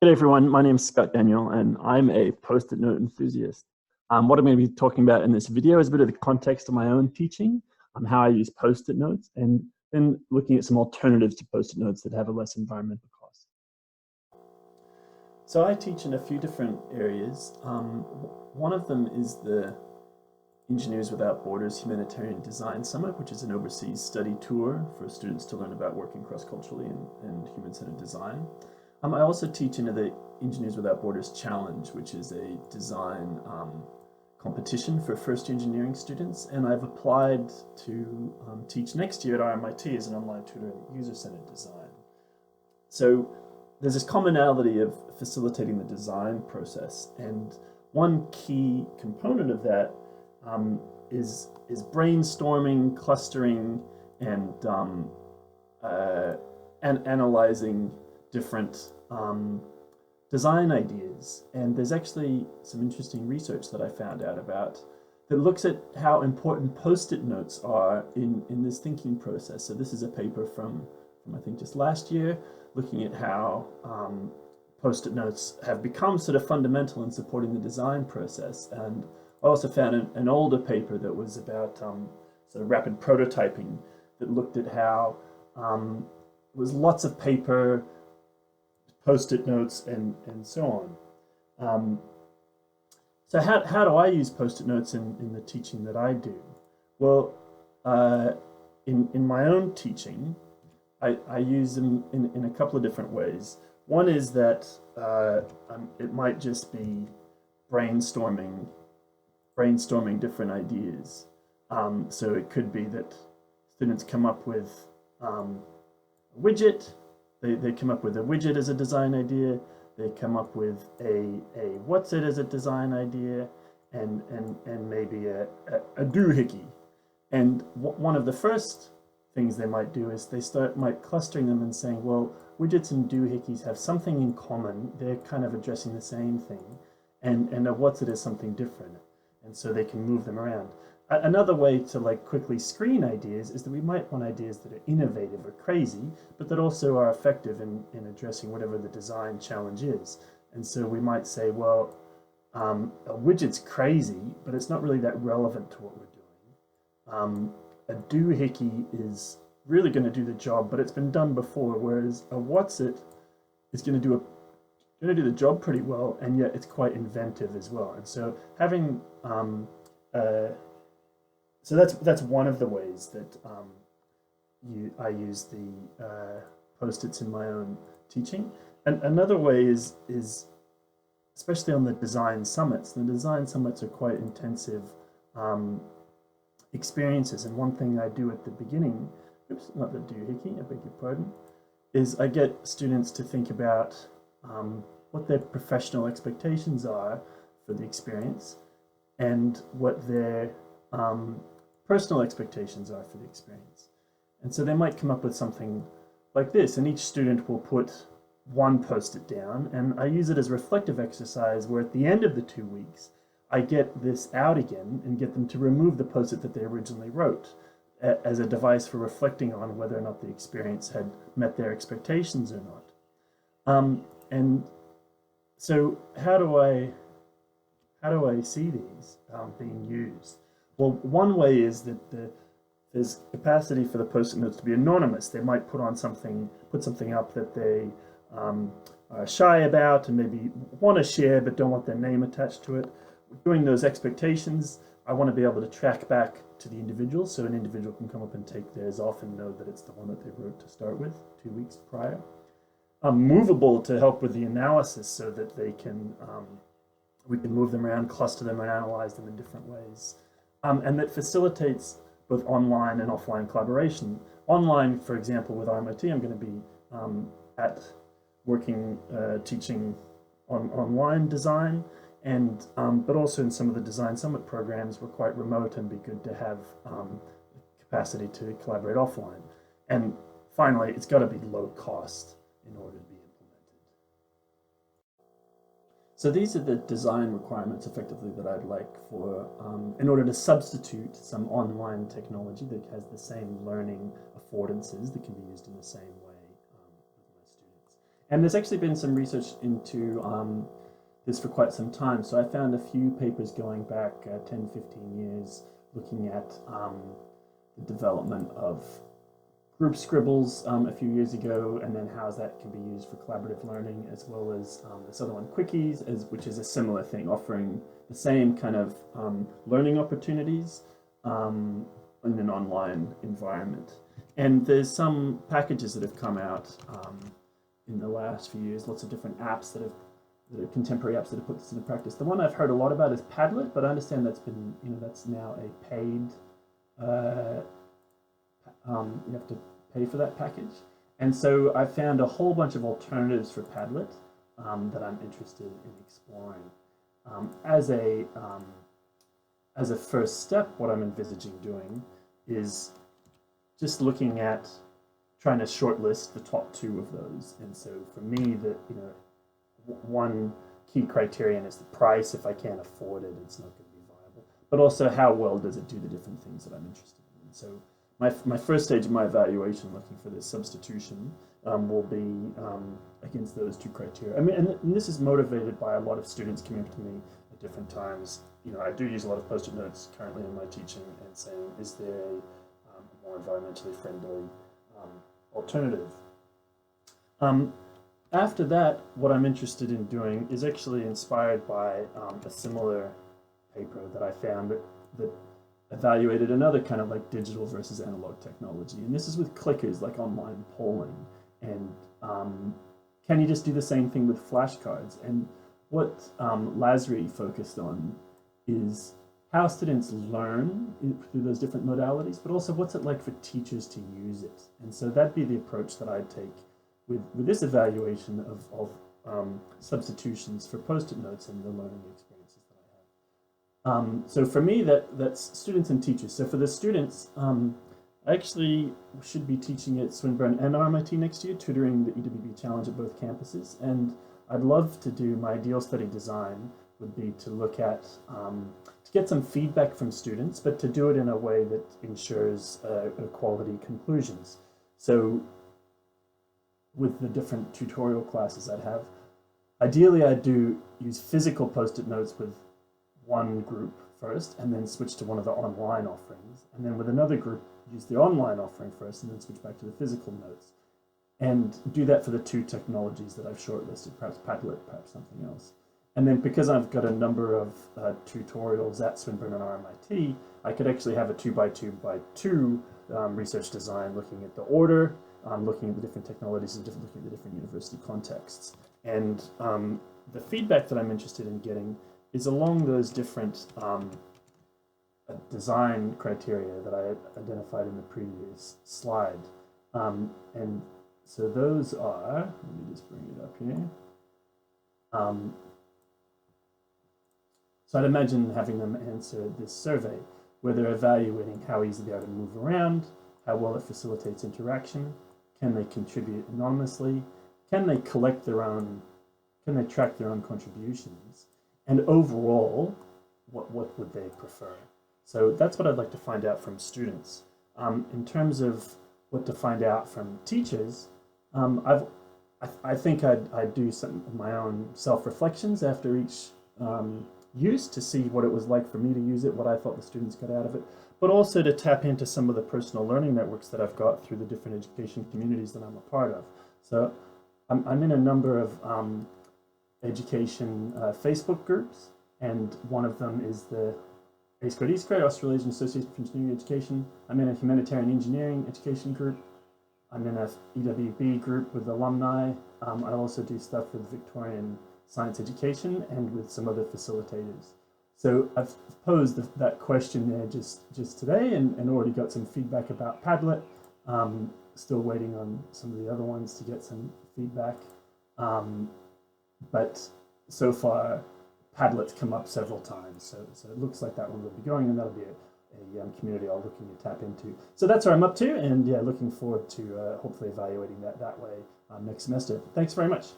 Hey everyone, my name is Scott Daniel and I'm a post-it note enthusiast. What I'm going to be talking about in this video is a bit of the context of my own teaching, how I use post-it notes, and then looking at some alternatives to post-it notes that have a less environmental cost. So I teach in a few different areas. One of them is the Engineers Without Borders Humanitarian Design Summit, which is an overseas study tour for students to learn about working cross-culturally and human-centered design. I also teach in the Engineers Without Borders Challenge, which is a design competition for first-year engineering students, and I've applied to teach next year at RMIT as an online tutor in user-centered design. So there's this commonality of facilitating the design process, and one key component of that is brainstorming, clustering, and analyzing different design ideas. And there's actually some interesting research that I found out about that looks at how important post-it notes are in this thinking process. So this is a paper from I think just last year, looking at how post-it notes have become sort of fundamental in supporting the design process. And I also found an older paper that was about sort of rapid prototyping that looked at how it was lots of paper, post-it notes, and so on. So how do I use post-it notes in the teaching that I do? Well, in my own teaching, I use them in a couple of different ways. One is that it might just be brainstorming different ideas. So it could be that students come up with a widget. They come up with a widget as a design idea. They come up with a what's it as a design idea, and maybe a doohickey. And one of the first things they might do is they might clustering them and saying, well, widgets and doohickeys have something in common. They're kind of addressing the same thing, and a what's it is something different. And so they can move them around. Another way to quickly screen ideas is that we might want ideas that are innovative or crazy, but that also are effective in addressing whatever the design challenge is. And so we might say, well, a widget's crazy, but it's not really that relevant to what we're doing. A doohickey is really going to do the job, but it's been done before, whereas a what's it is going to do the job pretty well, and yet it's quite inventive as well. And so having so that's one of the ways that I use the post-its in my own teaching. And another way is especially on the design summits. The design summits are quite intensive experiences. And one thing I do at the beginning, oops, not the doohickey, I beg your pardon, is I get students to think about what their professional expectations are for the experience and what their personal expectations are for the experience. And so they might come up with something like this, and each student will put one post-it down, and I use it as a reflective exercise where at the end of the 2 weeks, I get this out again and get them to remove the post-it that they originally wrote as a device for reflecting on whether or not the experience had met their expectations or not. And so how do I see these being used? Well, one way is that there's capacity for the post-it notes to be anonymous. They might put something up that they are shy about and maybe want to share but don't want their name attached to it. During those expectations, I want to be able to track back to the individual, so an individual can come up and take theirs off and know that it's the one that they wrote to start with 2 weeks prior. Movable to help with the analysis so that they can we can move them around, cluster them, and analyze them in different ways. And that facilitates both online and offline collaboration. Online, for example, with RMIT, I'm going to be teaching online design, and but also in some of the Design Summit programs, we're quite remote and be good to have capacity to collaborate offline. And finally, it's got to be low cost in order to be implemented. So these are the design requirements effectively that I'd like for, in order to substitute some online technology that has the same learning affordances that can be used in the same way with my students. And there's actually been some research into this for quite some time. So I found a few papers going back 10, 15 years looking at the development of group scribbles a few years ago, and then how that can be used for collaborative learning, as well as this other one, Quickies, which is a similar thing, offering the same kind of learning opportunities in an online environment. And there's some packages that have come out in the last few years, lots of different apps that are contemporary apps that have put this into practice. The one I've heard a lot about is Padlet, but I understand that's been, that's now a paid, you have to pay for that package. And so I found a whole bunch of alternatives for Padlet that I'm interested in exploring. As a first step, what I'm envisaging doing is just looking at trying to shortlist the top 2 of those. And so for me, one key criterion is the price. If I can't afford it, it's not going to be viable. But also, how well does it do the different things that I'm interested in? And so my first stage of my evaluation, looking for this substitution, will be against those 2 criteria. I mean, and this is motivated by a lot of students coming up to me at different times. I do use a lot of post-it notes currently in my teaching, and saying, is there a more environmentally friendly alternative? After that, what I'm interested in doing is actually inspired by a similar paper that I found that evaluated another kind of like digital versus analog technology. And this is with clickers, like online polling. And can you just do the same thing with flashcards? And what Lasry focused on is how students learn through those different modalities, but also what's it like for teachers to use it. And so that'd be the approach that I'd take with this evaluation of substitutions for post-it notes and the learning experiences that I have. So for me, that's students and teachers. So for the students, I actually should be teaching at Swinburne and RMIT next year, tutoring the EWB Challenge at both campuses. And I'd love to do, my ideal study design would be to look at, to get some feedback from students, but to do it in a way that ensures quality conclusions. So with the different tutorial classes I'd have, ideally I'd use physical post-it notes with one group first, and then switch to one of the online offerings. And then with another group, use the online offering first, and then switch back to the physical notes. And do that for the 2 technologies that I've shortlisted, perhaps Padlet, perhaps something else. And then because I've got a number of tutorials at Swinburne and RMIT, I could actually have a 2x2x2 research design, looking at the order, looking at the different technologies, and looking at the different university contexts. And the feedback that I'm interested in getting is along those different design criteria that I identified in the previous slide. And so those are, let me just bring it up here. So I'd imagine having them answer this survey, where they're evaluating how easy they are to move around, how well it facilitates interaction, can they contribute anonymously, can they track their own contributions, and overall, what would they prefer? So that's what I'd like to find out from students. In terms of what to find out from teachers, I think I'd do some of my own self-reflections after each use to see what it was like for me to use it, what I thought the students got out of it, but also to tap into some of the personal learning networks that I've got through the different education communities that I'm a part of. So I'm in a number of education Facebook groups, and one of them is the ASCODE, Australasian Association for Engineering Education. I'm in a humanitarian engineering education group. I'm in a EWB group with alumni. I also do stuff with Victorian Science Education and with some other facilitators. So I've posed that question there just today, and already got some feedback about Padlet. Still waiting on some of the other ones to get some feedback. But so far, Padlet's come up several times. So it looks like that one will be going, and that'll be a community I'm looking to tap into. So that's where I'm up to, and yeah, looking forward to hopefully evaluating that way next semester. Thanks very much.